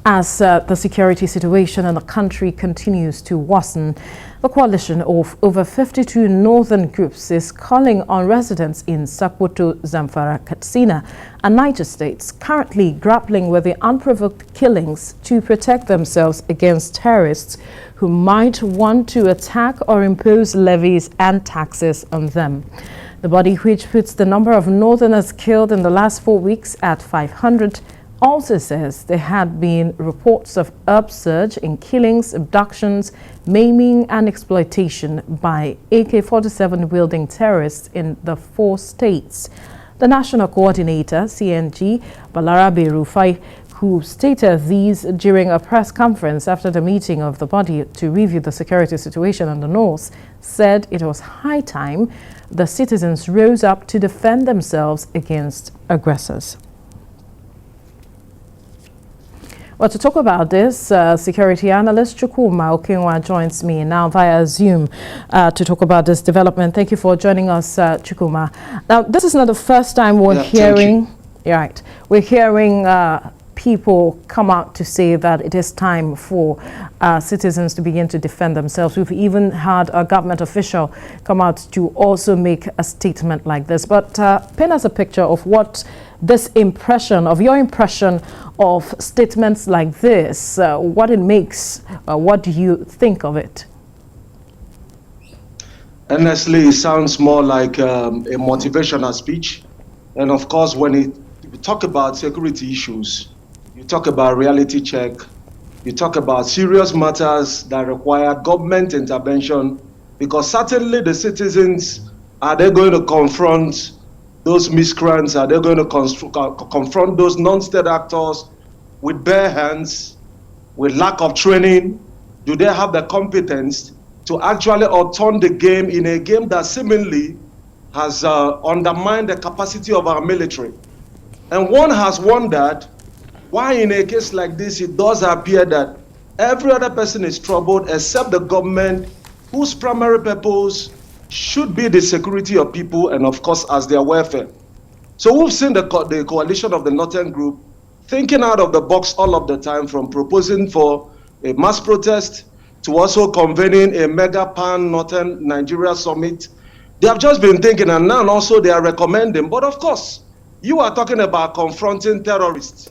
As the security situation in the country continues to worsen, the coalition of over 52 northern groups is calling on residents in Sokoto, Zamfara, Katsina, and Niger states currently grappling with the unprovoked killings to protect themselves against terrorists who might want to attack or impose levies and taxes on them. The body, which puts the number of northerners killed in the last 4 weeks at 500, also says there had been reports of upsurge in killings, abductions, maiming and exploitation by AK-47 wielding terrorists in the 4 states. The National Coordinator, CNG, Balarabe Rufai, who stated these during a press conference after the meeting of the body to review the security situation in the north, said it was high time the citizens rose up to defend themselves against aggressors. Well, to talk about this, security analyst Chukwuma Okenwa joins me now via Zoom to talk about this development. Thank you for joining us, Chukwuma. Now, this is not the first time we're hearing people come out to say that it is time for citizens to begin to defend themselves. We've even had a government official come out to also make a statement like this. But paint us a picture of what this impression, of your impression of statements like this, what it makes, what do you think of it? Honestly, it sounds more like a motivational speech. And of course, when you talk about security issues, you talk about reality check, you talk about serious matters that require government intervention, because certainly the citizens, are they going to confront those miscreants? Are they going to confront those non-state actors with bare hands, with lack of training? Do they have the competence to actually turn the game in a game that seemingly has undermined the capacity of our military? And one has wondered why in a case like this, it does appear that every other person is troubled except the government, whose primary purpose should be the security of people and, of course, as their welfare. So we've seen the coalition of the Northern Group thinking out of the box all of the time, from proposing for a mass protest to also convening a mega pan-Northern Nigeria summit. They have just been thinking, and now also they are recommending. But of course, you are talking about confronting terrorists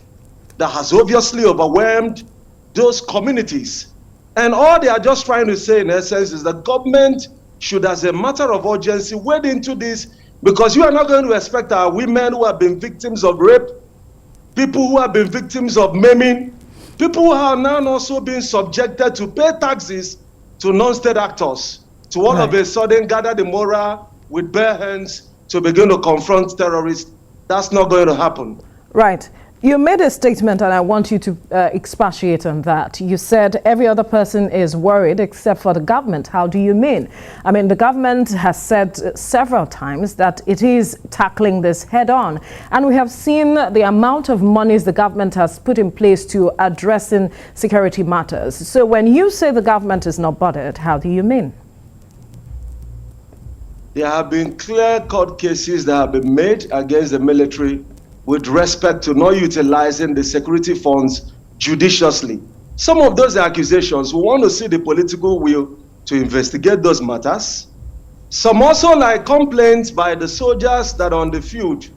that has obviously overwhelmed those communities. And all they are just trying to say, in essence, is the government should, as a matter of urgency, wade into this, because you are not going to expect our women who have been victims of rape, people who have been victims of maiming, people who are now also being subjected to pay taxes to non-state actors, to all of a sudden gather the morale with bare hands to begin to confront terrorists. That's not going to happen. Right. You made a statement, and I want you to expatiate on that. You said every other person is worried except for the government. How do you mean? I mean, the government has said several times that it is tackling this head on. And we have seen the amount of monies the government has put in place to addressing security matters. So when you say the government is not bothered, how do you mean? There have been clear court cases that have been made against the military with respect to not utilizing the security funds judiciously. Some of those accusations, we want to see the political will to investigate those matters. Some also like complaints by the soldiers that are on the field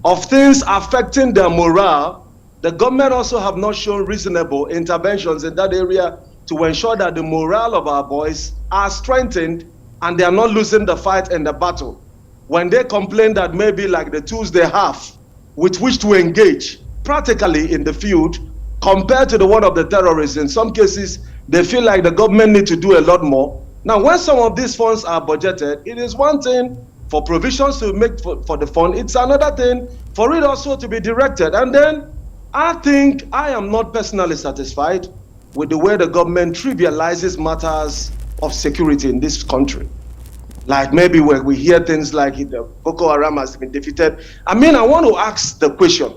of things affecting their morale. The government also have not shown reasonable interventions in that area to ensure that the morale of our boys are strengthened and they are not losing the fight and the battle. When they complain that maybe like the tools they have with which to engage practically in the field compared to the one of the terrorists, in some cases, they feel like the government need to do a lot more. Now, when some of these funds are budgeted, it is one thing for provisions to make for the fund. It's another thing for it also to be directed. And then I think I am not personally satisfied with the way the government trivializes matters of security in this country. Like maybe when we hear things like Boko Haram has been defeated. I mean, I want to ask the question.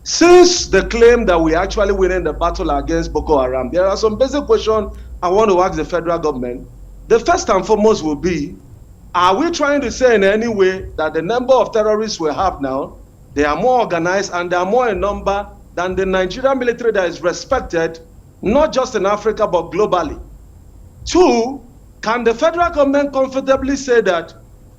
Since the claim that we actually winning the battle against Boko Haram, there are some basic questions I want to ask the federal government. The first and foremost will be, are we trying to say in any way that the number of terrorists we have now, they are more organized and they are more in number than the Nigerian military that is respected, not just in Africa, but globally? Two, can the federal government comfortably say that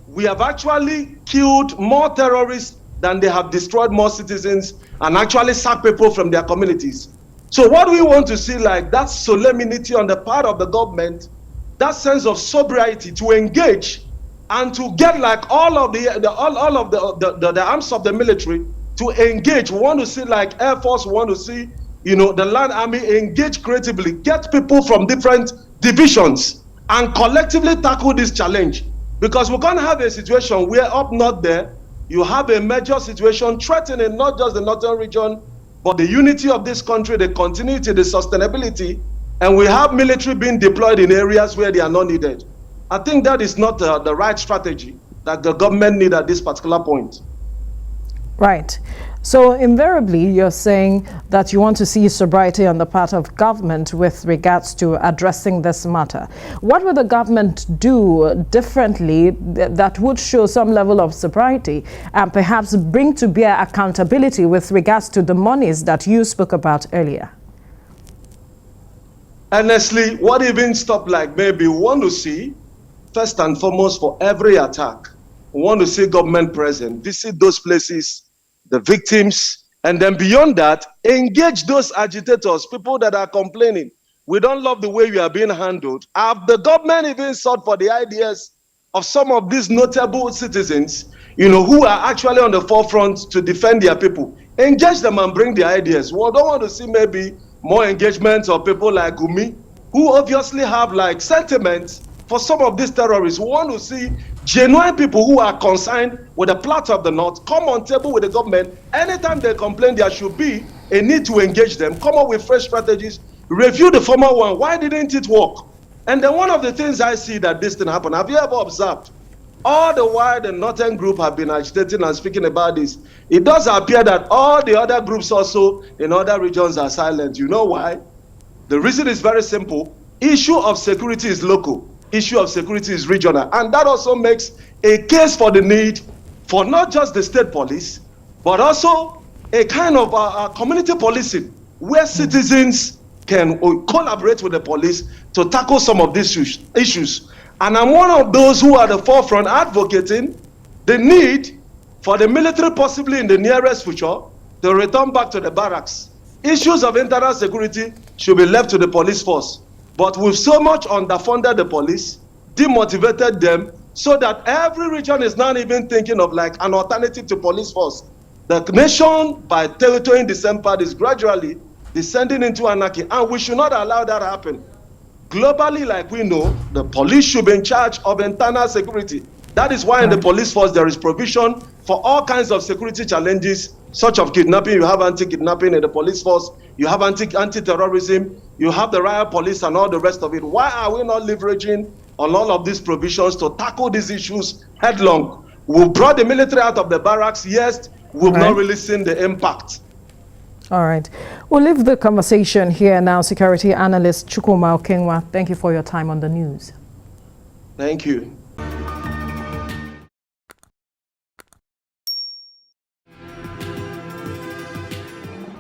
we have actually killed more terrorists than they have destroyed more citizens and actually sacked people from their communities? So what we want to see, like that solemnity on the part of the government, that sense of sobriety to engage and to get like all of the arms of the military to engage. We want to see like Air Force, we want to see, you know, the land army engage creatively, get people from different divisions and collectively tackle this challenge. Because we're going to have a situation where up north there, you have a major situation threatening not just the northern region, but the unity of this country, the continuity, the sustainability, and we have military being deployed in areas where they are not needed. I think that is not the right strategy that the government need at this particular point. Right. So invariably, you're saying that you want to see sobriety on the part of government with regards to addressing this matter. What would the government do differently that would show some level of sobriety and perhaps bring to bear accountability with regards to the monies that you spoke about earlier? Honestly, what even stop like maybe we want to see, first and foremost, for every attack, we want to see government present, visit those places, the victims, and then beyond that, engage those agitators, people that are complaining. We don't love the way you are being handled. Have the government even sought for the ideas of some of these notable citizens, you know, who are actually on the forefront to defend their people? Engage them and bring the ideas. We don't want to see maybe more engagement of people like Gumi, who obviously have like sentiments for some of these terrorists. We want to see genuine people who are concerned with the plight of the North come on table with the government. Anytime they complain, there should be a need to engage them, come up with fresh strategies, review the former one. Why didn't it work? And then one of the things I see that this thing happen, have you ever observed? All the while the Northern group have been agitating and speaking about this, it does appear that all the other groups also in other regions are silent. You know why? The reason is very simple. Issue of security is local. Issue of security is regional. And that also makes a case for the need for not just the state police, but also a kind of community policing where citizens can collaborate with the police to tackle some of these issues. And I'm one of those who are at the forefront advocating the need for the military, possibly in the nearest future, to return back to the barracks. Issues of internal security should be left to the police force. But we've so much underfunded the police, demotivated them, so that every region is not even thinking of like an alternative to police force. The nation, by territory December, is gradually descending into anarchy, and we should not allow that to happen. Globally, like we know, the police should be in charge of internal security. That is why in the police force there is provision for all kinds of security challenges, such as kidnapping. You have anti-kidnapping in the police force, you have anti-terrorism, you have the riot police and all the rest of it. Why are we not leveraging on all of these provisions to tackle these issues headlong? We've brought the military out of the barracks, yes, we've not really seen the impact. All right. We'll leave the conversation here now. Security analyst Chukwuma Okengwa, thank you for your time on the news. Thank you.